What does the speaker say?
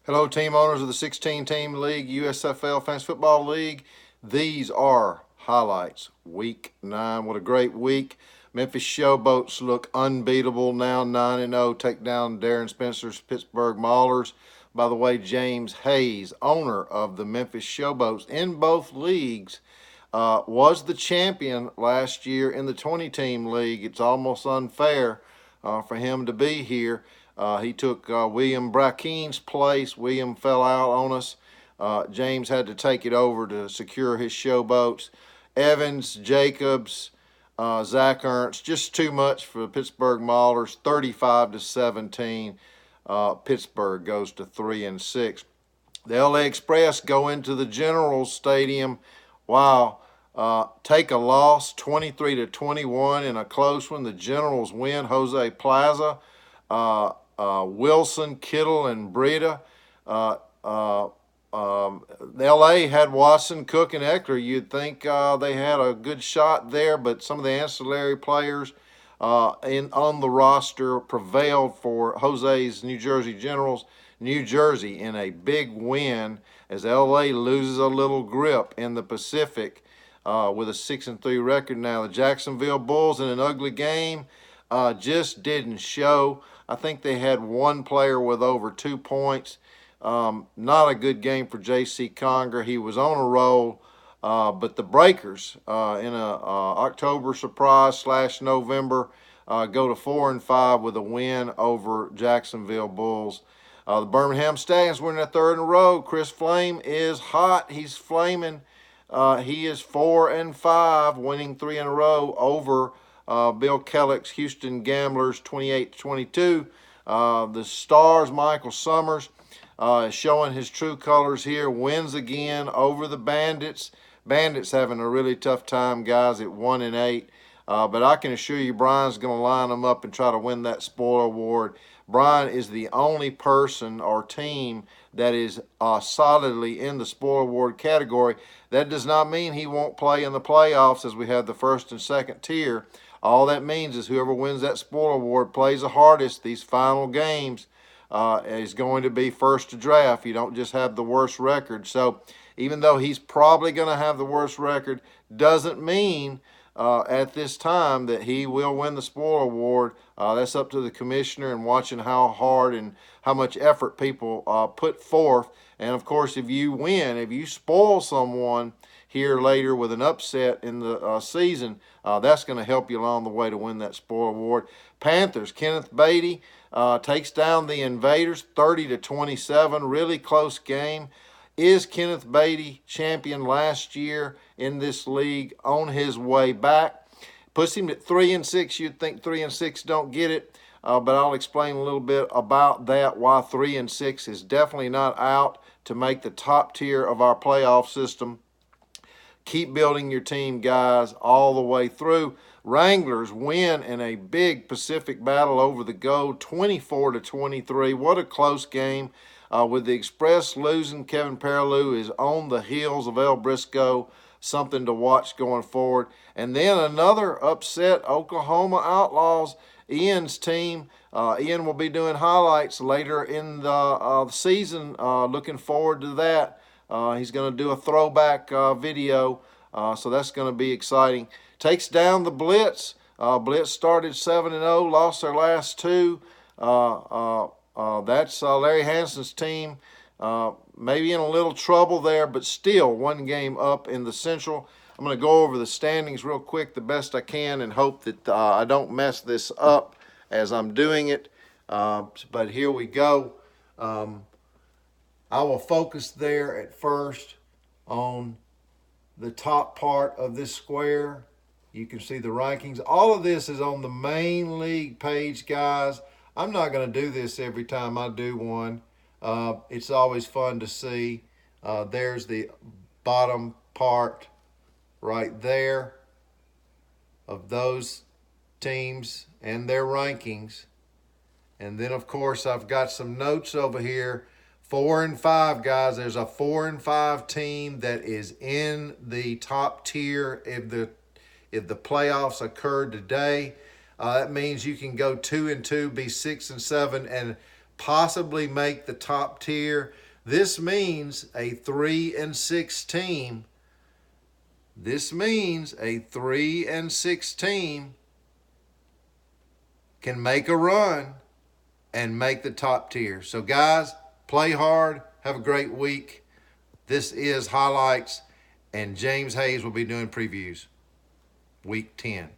Hello, team owners of the 16-team league, USFL Fantasy Football League. These are highlights. Week 9. What a great week. Memphis Showboats look unbeatable now, 9-0. Take down Darren Spencer's Pittsburgh Maulers. By the way, James Hayes, owner of the Memphis Showboats in both leagues, was the champion last year in the 20-team league. It's almost unfair for him to be here. He took William Brackeen's place. William fell out on us. James had to take it over to secure his showboats. Evans, Jacobs, Zach Ernst, just too much for the Pittsburgh Maulers. 35-17. Pittsburgh goes to 3-6. The LA Express go into the General Stadium. Wow. Take a loss, 23-21 in a close one. The Generals win. Jose Plaza, Wilson, Kittle, and Breida. LA had Watson, Cook, and Eckler. You'd think they had a good shot there, but some of the ancillary players on the roster prevailed for Jose's New Jersey Generals. New Jersey in a big win as LA loses a little grip in the Pacific with a 6-3 record now. The Jacksonville Bulls in an ugly game just didn't show. I think they had one player with over 2 points. Not a good game for J.C. Conger. He was on a roll. But the Breakers in a October surprise / November go to 4-5 with a win over Jacksonville Bulls. The Birmingham Stallions win their third in a row. Chris Flame is hot. He's flaming. He is 4-5, winning 3 in a row over Bill Kellick's Houston Gamblers, 28-22. The Stars, Michael Summers, showing his true colors here, wins again over the Bandits. Bandits having a really tough time, guys, at 1-8. But I can assure you Brian's going to line them up and try to win that spoiler award. Brian is the only person or team that is solidly in the spoiler award category. That does not mean he won't play in the playoffs as we have the first and second tier. All that means is whoever wins that spoiler award plays the hardest these final games is going to be first to draft. You don't just have the worst record. So even though he's probably going to have the worst record, doesn't mean at this time that he will win the spoiler award. That's up to the commissioner and watching how hard and how much effort people put forth. And of course, if you win, if you spoil someone here later with an upset in the season, that's going to help you along the way to win that spoiler award. Panthers, Kenneth Beatty takes down the Invaders 30-27. Really close game. Is Kenneth Beatty champion last year in this league on his way back? Puts him at 3-6. You'd think 3-6 don't get it, but I'll explain a little bit about that, why 3-6 is definitely not out to make the top tier of our playoff system. Keep building your team, guys, all the way through. Wranglers win in a big Pacific battle over the Gold, 24-23. What a close game. With the Express losing, Kevin Perilou is on the heels of El Briscoe. Something to watch going forward. And then another upset, Oklahoma Outlaws, Ian's team. Ian will be doing highlights later in the season. Looking forward to that. He's going to do a throwback video, so that's going to be exciting. Takes down the Blitz. Blitz started 7-0, lost their last 2. That's Larry Hansen's team. Maybe in a little trouble there, but still one game up in the Central. I'm going to go over the standings real quick the best I can and hope that I don't mess this up as I'm doing it. But here we go. I will focus there at first on the top part of this square. You can see the rankings. All of this is on the main league page, guys. I'm not going to do this every time I do one. It's always fun to see. There's the bottom part right there of those teams and their rankings. And then, of course, I've got some notes over here. 4-5, guys. There's a 4-5 team that is in the top tier if the playoffs occurred today. That means you can go 2-2, be 6-7, and possibly make the top tier. This means a 3-6 team. This means a 3-6 team can make a run and make the top tier. So guys, play hard. Have a great week. This is Highlights, and James Hayes will be doing previews. Week 10.